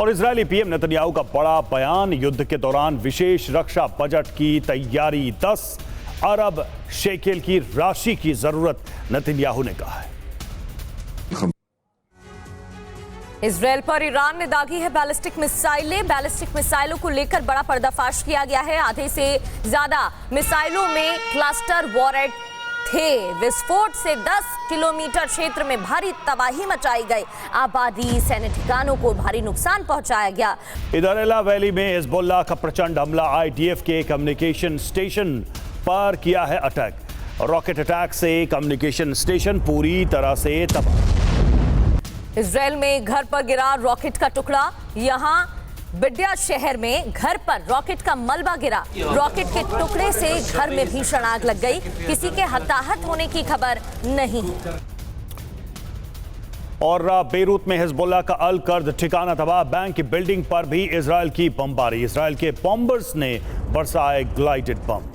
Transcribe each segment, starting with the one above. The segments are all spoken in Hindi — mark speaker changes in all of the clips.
Speaker 1: और इजरायली पीएम नेतन्याहू का बड़ा बयान, युद्ध के दौरान विशेष रक्षा बजट की तैयारी, 10 अरब शेकेल की राशि की जरूरत, नेतन्याहू ने कहा है।
Speaker 2: इजरायल पर ईरान ने दागी है बैलिस्टिक मिसाइलें। बैलिस्टिक मिसाइलों को लेकर बड़ा पर्दाफाश किया गया है। आधे से ज्यादा मिसाइलों में क्लस्टर वॉरेट थे। विस्फोट से 10 किलोमीटर क्षेत्र में भारी तबाही मचाई गई। आबादी, सैन्य ठिकानों को भारी नुकसान पहुंचाया गया।
Speaker 1: इधर एला वैली में हिजबुल्लाह का प्रचंड हमला, आईडीएफ के कम्युनिकेशन स्टेशन पर किया है अटैक। रॉकेट अटैक से कम्युनिकेशन स्टेशन पूरी तरह से तबाह।
Speaker 2: इजरायल में घर पर गिरा रॉकेट का टुकड़ा। यहां बिड्या शहर में घर पर रॉकेट का मलबा गिरा। रॉकेट के टुकड़े से घर में भीषण आग लग गई। किसी के हताहत होने की खबर नहीं है।
Speaker 1: और बेरूत में हिजबुल्लाह का अल कर्द ठिकाना तबाह, बैंक की बिल्डिंग पर भी इजरायल की बमबारी। इजरायल के बॉम्बर्स ने बरसाए ग्लाइडेड बम।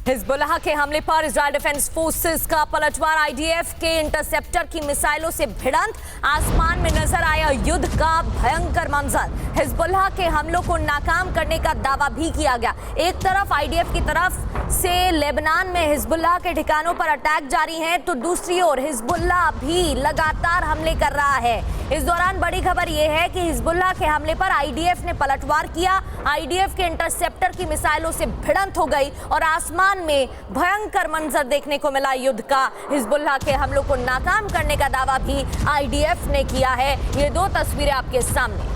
Speaker 2: हिजबुल्लाह के हमले पर इजरायल डिफेंस फोर्सेस का पलटवार। आईडीएफ के इंटरसेप्टर की मिसाइलों से भिड़ंत। आसमान में नजर आया युद्ध का भयंकर मंजर। हिजबुल्लाह के हमलों को नाकाम करने का दावा भी किया गया। एक तरफ आईडीएफ की तरफ से लेबनान में हिजबुल्लाह के ठिकानों पर अटैक जारी है, तो दूसरी ओर हिजबुल्लाह भी लगातार हमले कर रहा है। इस दौरान बड़ी खबर यह है कि हिजबुल्लाह के हमले पर आईडीएफ ने पलटवार किया। आईडीएफ के इंटरसेप्टर की मिसाइलों से भिड़ंत हो गई और आसमान में भयंकर मंजर देखने को मिला युद्ध का। हिजबुल्लाह के हमलों को नाकाम करने का दावा भी आईडीएफ ने किया है। ये दो तस्वीरें आपके सामने।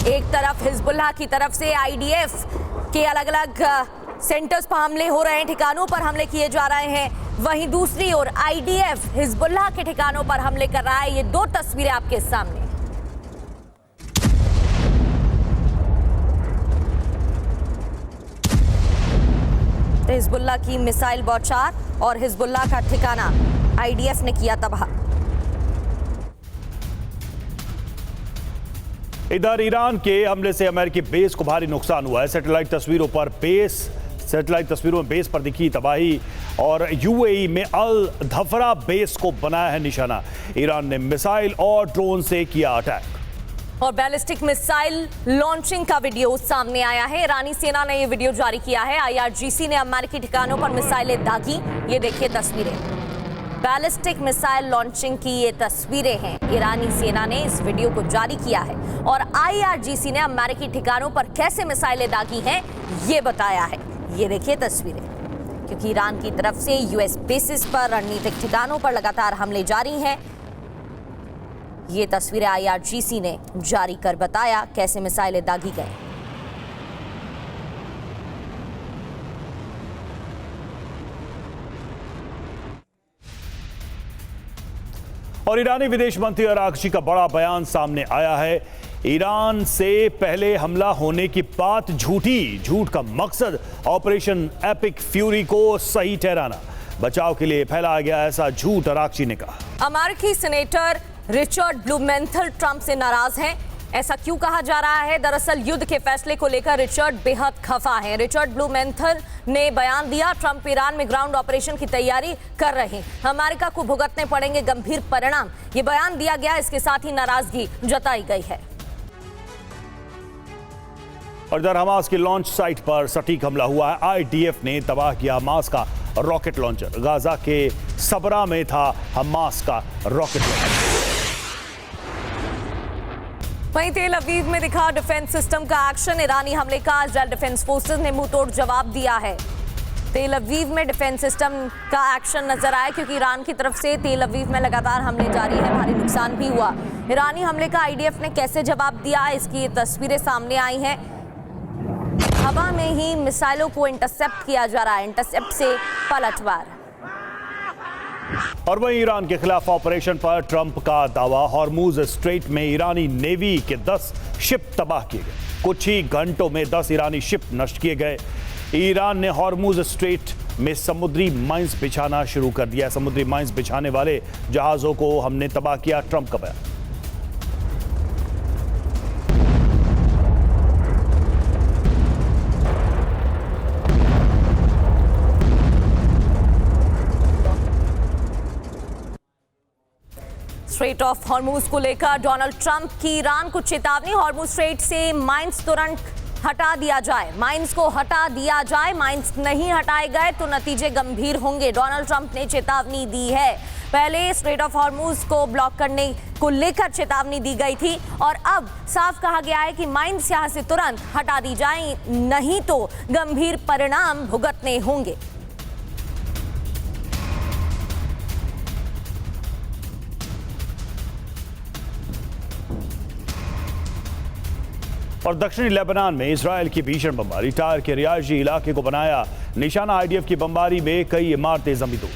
Speaker 2: एक तरफ हिजबुल्लाह की तरफ से आईडीएफ के अलग अलग सेंटर्स पर हमले हो रहे हैं, ठिकानों पर हमले किए जा रहे हैं। वहीं दूसरी ओर आईडीएफ हिजबुल्लाह के ठिकानों पर हमले कर रहा है। ये दो तस्वीरें आपके सामने। हिजबुल्लाह की मिसाइल बौछार और हिजबुल्लाह का ठिकाना आईडीएफ ने किया तबाह।
Speaker 1: इधर ईरान के हमले से अमेरिकी बेस को भारी नुकसान हुआ है। सैटेलाइट तस्वीरों में बेस पर दिखी तबाही और यूएई में अल धफरा बेस को बनाया है निशाना। ईरान ने मिसाइल और ड्रोन से किया अटैक।
Speaker 2: और बैलिस्टिक मिसाइल लॉन्चिंग का वीडियो सामने आया है। ईरानी सेना ने यह वीडियो जारी किया है। आईआरजीसी ने अमेरिकी ठिकानों पर मिसाइलें दागी। ये देखिए तस्वीरें, बैलिस्टिक मिसाइल लॉन्चिंग की ये तस्वीरें हैं। ईरानी सेना ने इस वीडियो को जारी किया है और आईआरजीसी ने अमेरिकी ठिकानों पर कैसे मिसाइलें दागी हैं ये बताया है। ये देखिए तस्वीरें, क्योंकि ईरान की तरफ से यूएस बेसिस पर रणनीतिक ठिकानों पर लगातार हमले जारी हैं। ये तस्वीरें आईआरजीसी ने जारी कर बताया कैसे मिसाइलें दागी गई।
Speaker 1: और ईरानी विदेश मंत्री अरागची का बड़ा बयान सामने आया है। ईरान से पहले हमला होने की बात झूठी, झूठ का मकसद ऑपरेशन एपिक फ्यूरी को सही ठहराना, बचाव के लिए फैलाया गया ऐसा झूठ, अरागची ने कहा।
Speaker 2: अमेरिकी सेनेटर रिचर्ड ब्लूमेंथल ट्रंप से नाराज हैं। ऐसा क्यों कहा जा रहा है? दरअसल युद्ध के फैसले को लेकर रिचर्ड बेहद खफा हैं। रिचर्ड ब्लूमेंथल ने बयान दिया, ट्रंप ईरान में ग्राउंड ऑपरेशन की तैयारी कर रहे हैं, अमेरिका को भुगतने पड़ेंगे गंभीर परिणाम। ये बयान दिया गया, इसके साथ ही नाराजगी जताई गई है।
Speaker 1: और इधर हमास की लॉन्च साइट पर सटीक हमला हुआ है। आईडीएफ ने तबाह किया हमास का रॉकेट लॉन्चर। गाजा के सबरा में था हमास का रॉकेट लॉन्चर।
Speaker 2: वहीं तेल अवीव में दिखा डिफेंस सिस्टम का एक्शन। ईरानी हमले का इजरायल डिफेंस फोर्सेस ने मुंहतोड़ जवाब दिया है। तेल अवीव में डिफेंस सिस्टम का एक्शन नजर आया, क्योंकि ईरान की तरफ से तेल अवीव में लगातार हमले जारी है, भारी नुकसान भी हुआ। ईरानी हमले का आईडीएफ ने कैसे जवाब दिया, इसकी ये तस्वीरें सामने आई हैं। हवा में ही मिसाइलों को इंटरसेप्ट किया जा रहा है, इंटरसेप्ट से पलटवार।
Speaker 1: और वहीं ईरान के खिलाफ ऑपरेशन पर ट्रंप का दावा। हॉर्मुज स्ट्रेट में ईरानी नेवी के 10 शिप तबाह किए गए। कुछ ही घंटों में 10 ईरानी शिप नष्ट किए गए। ईरान ने हॉर्मुज स्ट्रेट में समुद्री माइंस बिछाना शुरू कर दिया। समुद्री माइंस बिछाने वाले जहाजों को हमने तबाह किया, ट्रंप का बयान।
Speaker 2: स्ट्रेट ऑफ हॉर्मुज को लेकर डोनाल्ड ट्रंप की ईरान को चेतावनी। हॉर्मुज स्ट्रेट से माइंस तुरंत हटा दिया जाए, माइंस को हटा दिया जाए। माइंस नहीं हटाए गए तो नतीजे गंभीर होंगे, डोनाल्ड ट्रंप ने चेतावनी दी है। पहले स्ट्रेट ऑफ हॉर्मुज को ब्लॉक करने को लेकर चेतावनी दी गई थी और अब साफ कहा गया है कि माइंस यहां से तुरंत हटा दी जाए, नहीं तो गंभीर परिणाम भुगतने होंगे।
Speaker 1: और दक्षिणी लेबनान में इजरायल की भीषण बमबारी, टायर के रिहायशी इलाके को बनाया निशाना। आईडीएफ की बमबारी में कई इमारतें जमींदोज।